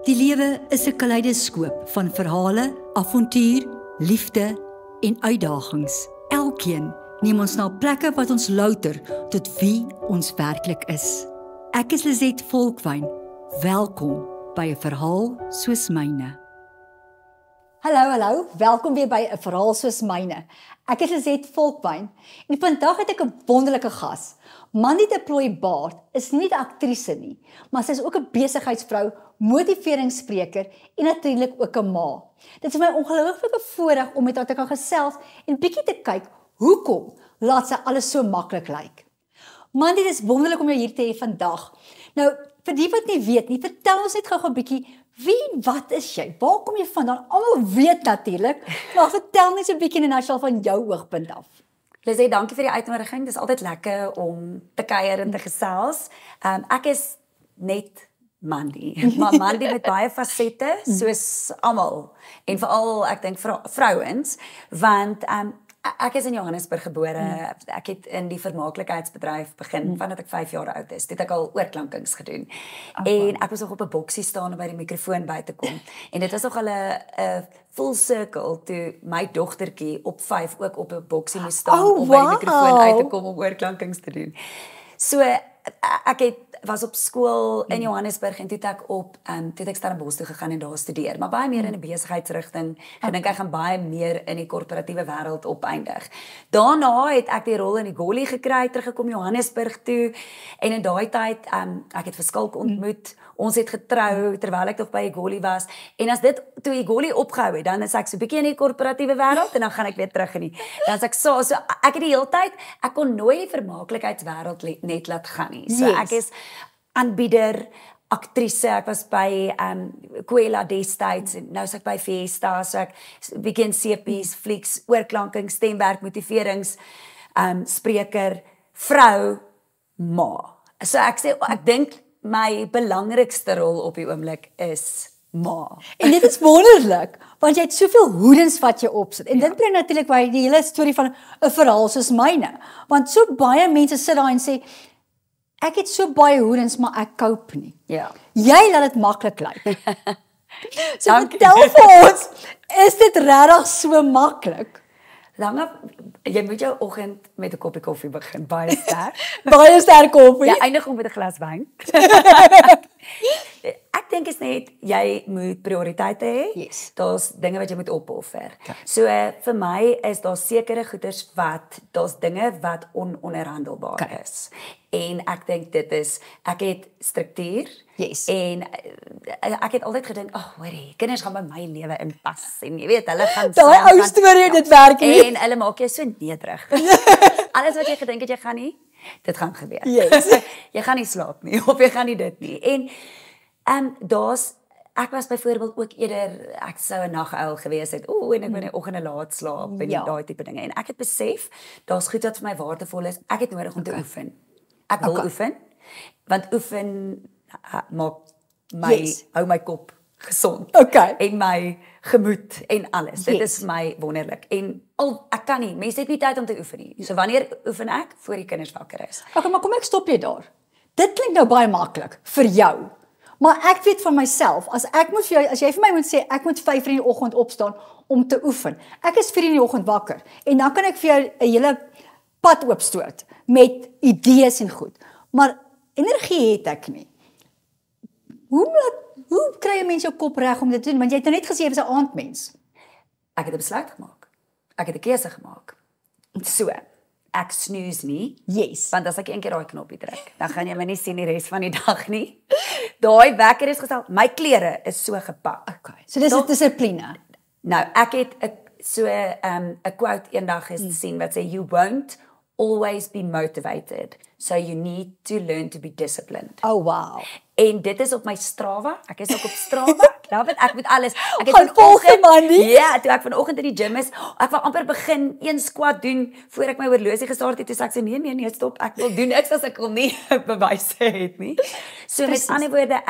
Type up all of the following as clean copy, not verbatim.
Die lewe is 'n kaleidoskoop van verhale, avontuur, liefde en uitdagings. Elkeen neem ons na plekke wat ons louter tot wie ons werklik is. Ek is Lizet Volkwyn. Welkom by 'n verhaal soos myne. Hallo, welkom weer by 'n verhaal soos myne. Ek is Lizet Volkwyn en vandag het ek 'n wonderlike gas. Mandy de Plooy Baard is nie net 'n aktrise nie, maar sy is ook 'n besigheidsvrou, motiveringsspreker en natuurlik ook 'n ma. Dit is my ongelooflike voorreg om met haar te kan gesels en bietjie te kyk hoekom laat sy alles so maklik lyk. Mandy, dit is wonderlik om jou hier te hê vandag. Nou, vir die wat nie weet nie, vertel ons net gou-gou 'n bietjie, wat is jy? Waar kom jy vandaan? Almal weet natuurlik, maar vertel net so 'n bietjie in 'n nutshell van jou oogpunt af. Lizzie, dankie vir die uitnodiging. Dit is altyd lekker om te kuier en te gesels. Ek is net Mandy, maar Mandy met baie fasette, soos almal. En veral, ek dink vrouens, want ek is in Johannesburg gebore. Ek het in die vermaaklikheidsbedryf begin vandat ek 5 jaar oud is. Dit het ek al oorklankings gedoen. En ek was nog op 'n boksie staan om by die mikrofoon by te kom. En dit was nog al 'n full circle toe my dogtertjie op 5 ook op 'n boksie moes staan om by die mikrofoon uit te kom om oorklankings te doen. So ek was op skool in Johannesburg en toe het ek Stellenbosch toe gegaan en daar studeer, maar baie meer in 'n besigheidsrigting. Ek dink ek gaan baie meer in die korporatiewe wêreld opeindig. Daarna het ek die rol in die Egoli gekry, teruggekom Johannesburg toe en in daai tyd ek het vir Skalk ontmoet. Ons het getrou terwyl ek nog by Egoli was en as dit toe Egoli opgehou het, dan is ek so 'n bietjie in die korporatiewe wêreld en dan gaan ek weer terug in die. Dan is ek so ek het die hele tyd, ek kon nooit die vermaaklikheidswêreld net laat gaan nie. So ek is aanbieder, aktrise, ek was by Kwela destyds en nou is ek by Fiesta, so ek begin CP's, flieks, oorklanking, stemwerk, motiverings, spreker, vrou, ma. So ek dink my belangrikste rol op die oomblik is ma. En dit is wonderlik, want jy het soveel hoedens wat jy opsit. En dit bring natuurlik by die hele storie van 'n verhaal soos myne. Want so baie mense sit daar en sê, ek het so baie hoedens, maar ek koop nie. Ja. Jy laat dit maklik lyk. So vertel vir ons, is dit regtig so maklik? Jy moet jou oggend met 'n koppie koffie begin, baie sterk. Baie sterk koffie. Jy eindig met 'n glas wyn. Ek dink is net, jy moet prioriteite hê. Yes. Daar's dinge wat jy moet opoffer. Okay. So vir my is daar sekere goeders daar's dinge wat ononderhandelbaar is. En ek dink dit is, ek het struktuur. Yes. En ek het altyd gedink, hoorie, kinders gaan by my lewe inpas en jy weet, hulle gaan daai ou storie, dit werk nie. En hulle maak jou so nederig. Alles wat jy gedink het jy gaan nie, dit gaan gebeur. Yes. Jy gaan nie slaap nie, of jy gaan nie dit nie. En ek was byvoorbeeld ook eerder, ek sou 'n naguil gewees het, en ek wil in die oggende laat slaap, en daai tipe dinge. En ek het besef, daar's goed wat vir my waardevol is, ek het nodig om te oefen. Ek wil oefen, want oefen maak hou my kop gesond. En my gemoed en alles. Dit is my wonderlik. En ek kan nie, mense het nie tyd om te oefen nie. So wanneer oefen ek? Voor die kinders wakker is. Maar kom ek stop jy daar. Dit klink nou baie maklik vir jou. Maar ek weet van myself, as jy vir my moet sê, ek moet 5 in die oggend opstaan om te oefen. Ek is 4 in die oggend wakker. En dan kan ek vir jou 'n hele pad oopstoot met idees en goed. Maar energie het ek nie. Hoe kry 'n mens jou kop reg om dit te doen? Want jy het nou net gesê jy is 'n aandmens. Ek het 'n besluit gemaak. Ek het 'n keuse gemaak. So, ek snooze nie. Yes. Want as ek een keer daai knoppie druk, dan gaan jy my nie sien die res van die dag nie. Daai wekker is gestel. My klere is so gepak. So dis 'n dissipline. Nou, ek het 'n quote eendag gesien wat sê, you won't always be motivated, so you need to learn to be disciplined. Oh wow. En dit is op my Strava. Ek is ook op Strava. Ek moet alles. Ek het vanoggend, Mandy. Ja, toe ek vanoggend in die gym is, ek wou amper begin 1 squat doen voor ek my horlosie gestart het. Toe sê ek sê nee, stop. Ek wil doen niks as ek wil nie bewyse het nie. So met ander woorde,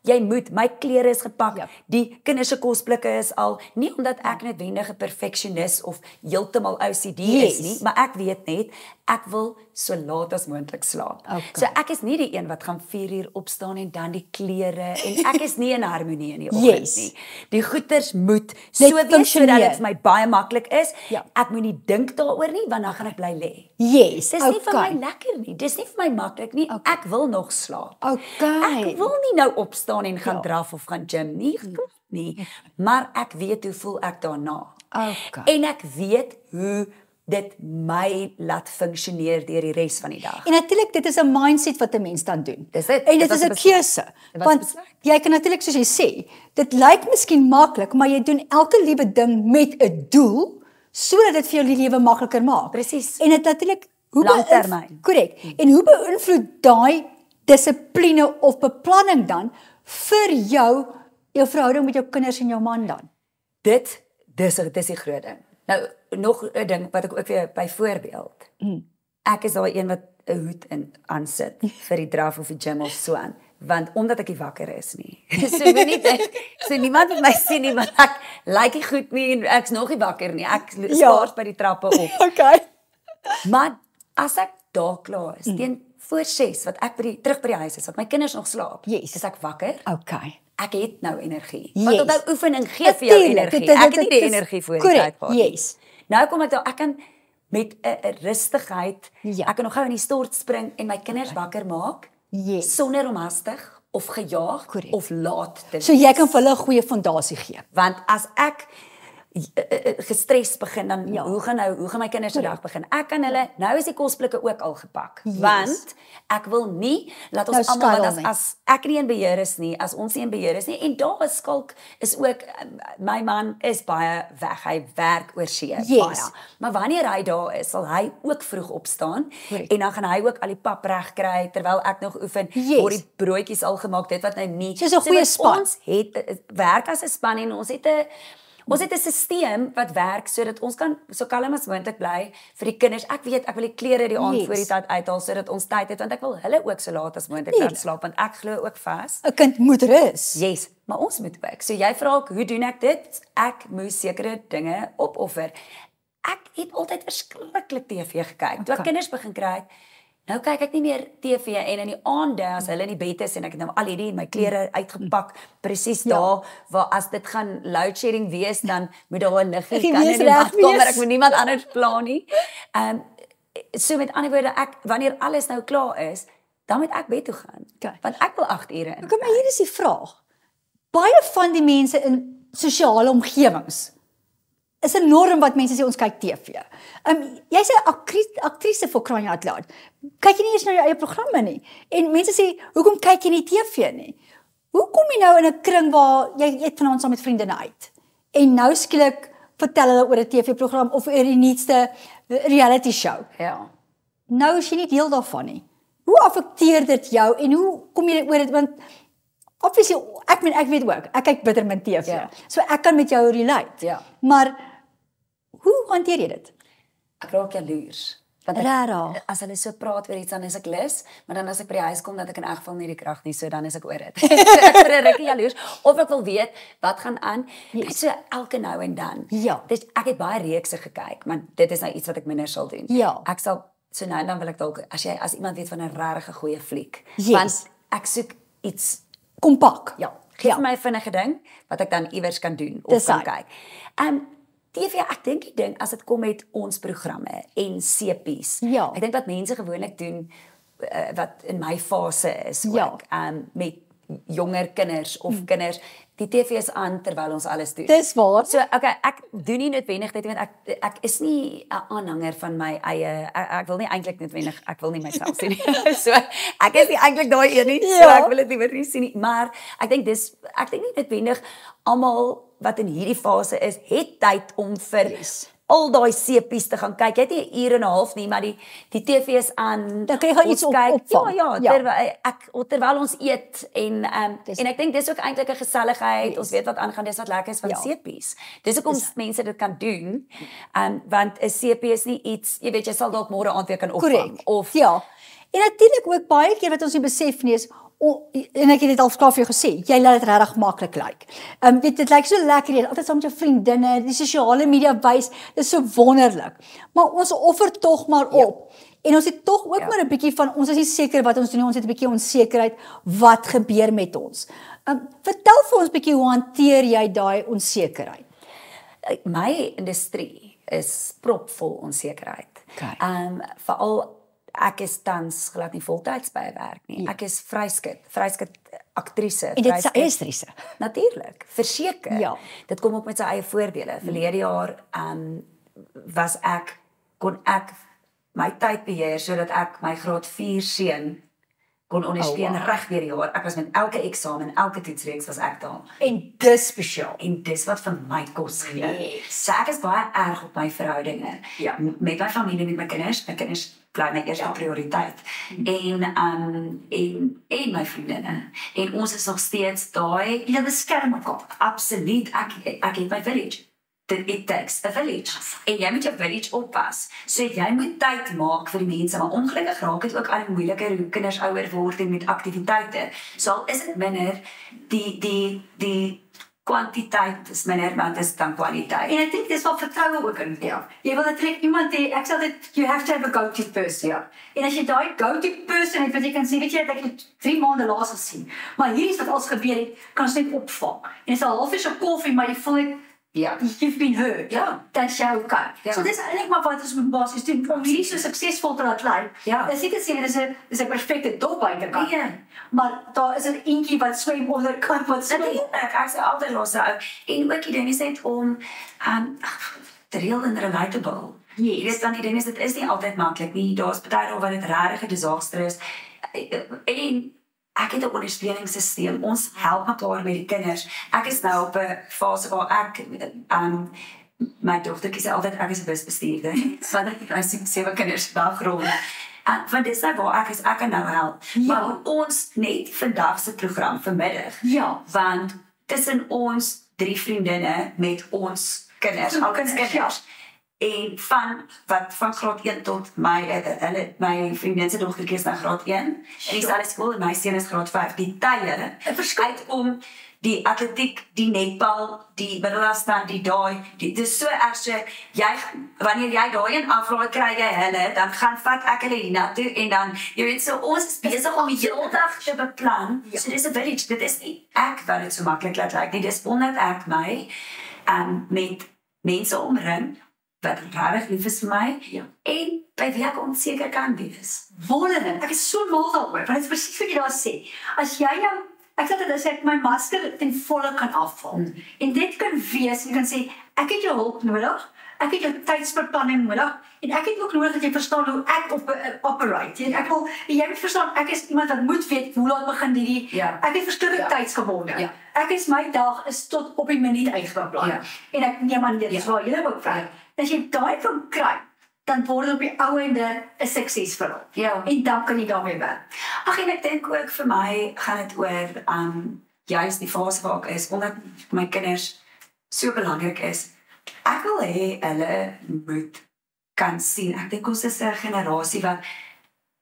jy moet, my klere is gepak, die kinders se kosblikke is al, nie omdat ek noodwendig 'n perfeksionis of heeltemal OCD is nie, maar ek weet net, ek wil so laat as moontlik slaap. Okay. So ek is nie die een wat gaan 4 uur opstaan en dan die klere en ek is nie in harmonie in die oggend Yes. nie. Die goeders moet Net so wees funksioneer. sodat dit vir my baie maklik is. Ja. Ek moet nie dink daaroor nie want dan gaan ek bly lê. Yes, Dis nie vir my lekker nie. Dis nie vir my maklik nie. Ek wil nog slaap. Okay. Ek wil nie nou opstaan en gaan draf of gaan gym nie. Glad nie. Maar ek weet hoe voel ek daarna. Okay. En ek weet hoe dit my laat funksioneer deur die res van die dag. En natuurlik dit is 'n mindset wat 'n mens dan doen. Dis dit. En dit Dit was is 'n 'n besluit. keuse. Dit was 'n Want besluit. jy kan natuurlik soos jy sê, dit lyk miskien maklik, maar jy doen elke liewe ding met 'n doel sodat dit vir jou die lewe makliker maak. Presies. En dit natuurlik hoe Langtermyn. Korrek. En hoe beïnvloed daai dissipline of beplanning dan vir jou verhouding met jou kinders en jou man dan? Dis die groot ding. Nou nog 'n ding wat ek ook weer byvoorbeeld. Ek is daai een wat 'n hoed in aansit vir die draf of die gym of so aan, want omdat ek nie wakker is nie. So moenie dink, so niemand met my sien nie, want ek lyk nie goed nie en ek's nog nie wakker nie. Ek spaars by die trappe op. Okay. Maar as ek daar klaar is, teen voor 6 wat ek terug by die huis is, wat my kinders nog slaap, Yes. is ek wakker. Okay. Ek het nou energie. Yes. Want onthou oefening gee vir jou Natuurlijk, energie. dit- Ek het nie dit die is energie voor die correct, tyd gehad nie. yes. Nou kom ek daar, ek kan met 'n rustigheid, Ja. ek kan nog gou in die stort spring en my kinders wakker maak, Yes. sonder om hastig of gejaag Correct. of laat te So jy kan vir hulle 'n goeie fondasie gee. Want as ek gestres begin, dan Ja. hoe gaan my kinders se dag begin? Ek kan hulle, nou is die kosblikke ook al gepak. Yes. Want ek wil nie laat ons Nou almal skuil want nie. as ek nie in beheer is nie, as ons nie in beheer is nie en daar is skalk is ook my man is baie weg. Hy werk oor see baie. Maar wanneer hy daar is, sal hy ook vroeg opstaan Correct. en dan gaan hy ook al die pap reg kry terwyl ek nog oefen. Yes. Word die broodjies al gemaak, dit wat nou nie. Soos 'n goeie wat span. Ons het werk as 'n span en ons het 'n stelsel wat werk sodat ons kan so kalm as moontlik bly vir die kinders. Ek weet ek wil die klere die aand Yes. voor die tyd uithaal sodat ons tyd het want ek wil hulle ook so laat as moontlik laat slaap want ek glo ook vas. 'n Kind moet rus. Yes, maar ons moet ook. So jy vra ook hoe doen ek dit? Ek moes sekere dinge opoffer. Ek het altyd verskriklik TV gekyk. Toe ek kinders begin kry het, nou kyk ek nie meer TV en in die aande as hulle in die bed is en ek het nou al hierdie my klere uitgepak presies daar waar as dit gaan load shedding wees dan moet daar 'n liggie kan in die badkamer, ek moet niemand anders pla nie. So met ander woorde wanneer alles nou klaar is, dan moet ek bed toe gaan. Okay. Want ek wil 8 ure in. Kom maar hier is die vraag. Baie van die mense in sosiale omgewings is 'n norm wat mense sê ons kyk TV. Jy's 'n aktrise vir crying out loud. Kyk jy nie eens na jou eie programme nie. En mense sê, "Hoekom kyk jy nie TV nie?" Hoe kom jy nou in 'n kring waar jy eet vanaand saam met vriendinne uit? En nou skielik vertel hulle oor 'n TV-program of oor die nuutste reality show. Ja. Nou is jy nie deel daarvan nie. Hoe affekteer dit jou en hoe kom jy oor dit want obviously ek weet ook, ek kyk bitter min TV. Ja. So ek kan met jou relate. Ja. Maar hoe hanteer jy dit? Ek raak jaloers. Want Rarig. as hulle so praat oor iets dan is ek lus, maar dan as ek by die huis kom dat ek in elk geval nie die krag nie, so dan is ek oor dit. So ek vir 'n rukkie jaloers of ek wil weet wat gaan aan. Net so elke nou en dan. Ja. Dis ek het baie reekse gekyk, maar dit is nou iets wat ek minder sal doen. Ja. Ek sal so nou en dan wil ek dalk as iemand weet van 'n regtig goeie fliek, Yes. want ek soek iets Kompak. ja, gee vir my 'n vinnige ding wat ek dan iewers kan doen of kan kyk. TV, ek dink die ding as dit kom met ons programme en sepies. Ja. Ek dink wat mense gewoonlik doen wat in my fase is Ja. ook met jonger kinders of kinders, die TV is aan terwyl ons alles doen. Dis waar. So okay, ek doen nie noodwendig dit want ek is nie 'n aanhanger van my eie ek wil nie eintlik noodwendig ek wil nie myself sien nie. So ek is nie eintlik daai een nie. So Ja. ek wil dit liewer nie sien nie, maar ek dink nie noodwendig almal wat in hierdie fase is, het tyd om vir al daai sepies te gaan kyk. Jy het nie 'n uur en 'n half nie, maar die TV is aan. Dan kan jy gaan Ons iets kyk. opvang. Ja, Ja. terwyl ons eet en ek dink dis ook eintlik 'n geselligheid. Ons weet wat aangaan, dis wat lekker is van Ja. sepies. Dis hoekom mense dit kan doen. Want 'n sepie is nie iets, jy weet jy sal dalk môre aand weer kan opvang Korrek. of Ja. En natuurlik ook baie keer wat ons nie besef nie is en ek het dit al klaar vir jou gesê, jy laat dit regtig maklik lyk. Weet dit lyk so lekker, jy is altyd saam met jou vriendinne, die sosiale media wys, dis so wonderlik. Maar ons offer tog maar op. En ons het tog ook maar 'n bietjie van ons is nie seker wat ons doen nie, ons het 'n bietjie onsekerheid wat gebeur met ons. Vertel vir ons bietjie hoe hanteer jy daai onsekerheid? My industrie is propvol onsekerheid. Okay. Veral ek is tans glad nie voltyds by 'n werk nie. Ja. Ek is vryskut aktrise. En dit is estrisse. Natuurlik, verseker. Ja. Dit kom ook met sy eie voordele. Verlede jaar kon ek my tyd beheer sodat ek my graad 4 seun kon ondersteun reg deur die jaar. Ek was met elke eksamen, elke toetsreeks was ek daar. En dis spesiaal. En dis wat vir my kos gee. So ek is baie erg op my verhoudinge. Ja. Met my familie, met my kinders bly my eerste prioriteit. En my vriendinne. En ons is nog steeds daai, Jy beskerm mekaar. absoluut, ek het my village. It takes a village. En jy moet jou village oppas. So jy moet tyd maak vir die mense, maar ongelukkig raak dit ook al moeiliker hoe kinders ouer word en met aktiwiteite. So al is dit minder, die kwantiteit is minder, maar dit is dan kwaliteit. En ek dink dis wat vertroue ook in. Ja. Jy wil net iemand hê, ek sê dit you have to have a go-to person. Ja. En as jy daai go-to person het wat jy kan sê, weet jy dat ek 3 maande laas gesien, maar hier is wat alles gebeur het, kan ons net opvang. En dis al half so koffie, maar jy voel net you've been hurt. Ja. Dan is jy okay. Ja. So dis eintlik maar wat ons moet basies doen om hierdie so suksesvol te laat lyk. Ja. Dis nie te sê dis 'n perfekte dop buitekant. Nee. Maar daar is 'n eentjie wat swem onder kant wat swem. Ek sê altyd los uit. En ook die ding is net om real and relatable. Yes. Jy weet dan die ding is dit is nie altyd maklik nie. Daar's baie daar waar dit regtig 'n disaster is. En ek het 'n ondersteuningssisteem. Ons help mekaar met die kinders. Ek is nou op 'n fase waar ek my dogtertjie sê altyd ek is 'n busbestuurder. Want ek het 7 kinders dag rond. Want dis nou waar ek kan nou help. Ja. Maar ons net vandag se program vanmiddag. Ja. Want tussen ons 3 vriendinne met ons kinders, al ons kinders. En van graad 1 tot my vriendin se dogtertjie is nou graad 1. En die is alles skool en my seun is graad 5. Die tye verskyn om die atletiek, die netbal, die middelafstand, dit is so erg so, wanneer jy daarin aflaai kry jy hulle, dan vat ek hulle hiernatoe en dan, jy weet so, ons is besig om die hele dag te beplan, so dis 'n village, dit is nie ek wat dit so maklik laat lyk nie, dis omdat ek my met mense omring, wat regtig lief is vir my, en by wie ek onseker kan wees. Wonderlik. Ek is so mal daaroor, want dit is presies wat jy daar sê. As jy nou, ek sê dit as ek my masker ten volle kan afval. En dit kan wees, jy kan sê, ek het jou hulp nodig, ek het jou tydsbeplanning nodig, en ek het ook nodig dat jy verstaan hoe ek operate. Jy moet verstaan, ek is iemand wat moet weet, hoe laat begin die, ek het verskillende tydsgebonde. Ja. Ek is, my dag is tot op die minuut uitgeplan. Ja. En ek neem aan dit, is waar jy ook vraag. As jy daai kan kry, dan word dit op die ou ende 'n suksesverhaal. Ja. En dan kan jy daarmee werk. Ag, en ek dink ook vir my gaan dit oor juist die fase waar ek is, omdat my kinders so belangrik is. Ek wil hê hulle moet kan sien. Ek dink ons is 'n generasie wat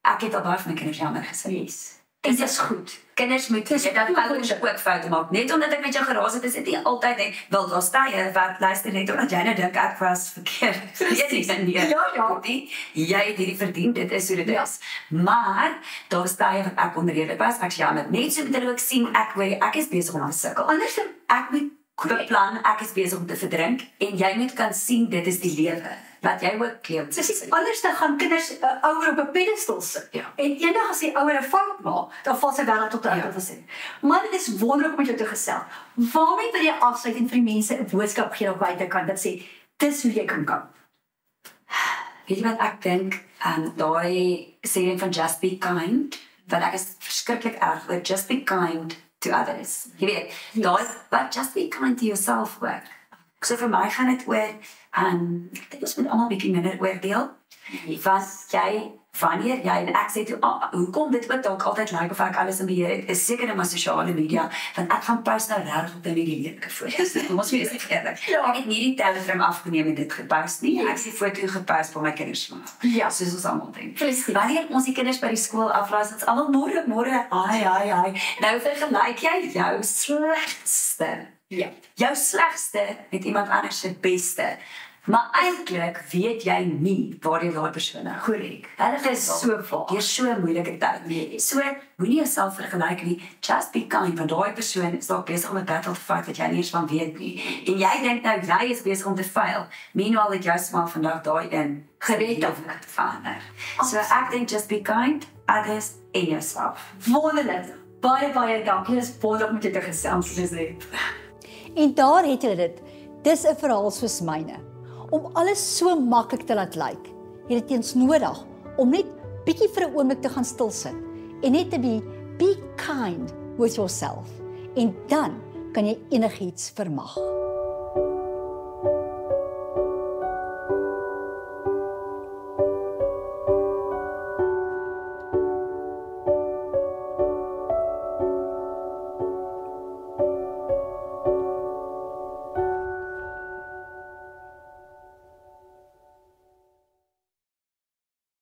ek het al baie van my kinders jammer gesê. Yes. En dit is goed. Kinders moet weet dat ouers ook foute maak. Net omdat ek met jou geraas het, is dit nie altyd net wil daar tye wat luister net omdat jy nou dink ek was verkeerd. Nee. Ja. Jy het hierdie verdien, dit is hoe dit is. Maar daar is tye wat ek onredelik was. Ek jammer. Net so moet hulle ook sien ek is besig om te sukkel. Anders ek moet beplan, ek is besig om te verdrink en jy moet kan sien dit is die lewe wat jy ook kleem. Presies, anders dan gaan kinders ouer op 'n pedestal sit. Ja. En eendag as die ouer 'n fout maak, dan val sy wêreld op die aarde sit. Maar dit is wonderlik om met jou te gesels. Waarmee wil jy afsluit en vir die mense 'n boodskap gee op buitekant dat sê dis hoe jy kan kom? Weet jy wat ek dink daai sê van just be kind, want ek is verskriklik erg oor just be kind to others. Jy weet, daai but just be kind to yourself work. So vir my gaan dit oor ek dink ons moet almal 'n bietjie minder oordeel. Wanneer jy en ek sê toe, hoekom dit ook dalk altyd lyk of ek alles in beheer het, is seker net maar sosiale media, want ek gaan post nou regtig op die lelike foto's. Ons moet dit eerlik. Ek het nie die Telegram afgeneem en dit gepost nie. Ek het 'n foto gepost van my kinders gemaak. Ja, soos ons almal doen. Presies. Wanneer ons die kinders by die skool aflaai, is dit almal môre. Ai. Nou vergelyk jy jou slegste. Ja. Jou slegste met iemand anders se beste. Maar eintlik weet jy nie waar jy daai persoon is. Korrek. Hulle is so vaag. Jy is so 'n moeilike tyd. So moenie jouself vergelyk nie. Just be kind, want daai persoon is dalk besig om 'n battle te fight wat jy nie eens van weet nie. En jy dink nou jy is besig om te fail. Meanwhile het jy smaak vandag daai in gered of te verander. So ek dink just be kind, others en yourself. Wonderlik. Baie dankie. Dis wonderlik om met jou te gesels, Lizzie. En daar het julle dit. Dis 'n verhaal soos myne. Om alles so maklik te laat lyk, het dit eens nodig om net bietjie vir 'n oomblik te gaan stil sit en net te be kind with yourself. En dan kan jy enigiets vermag.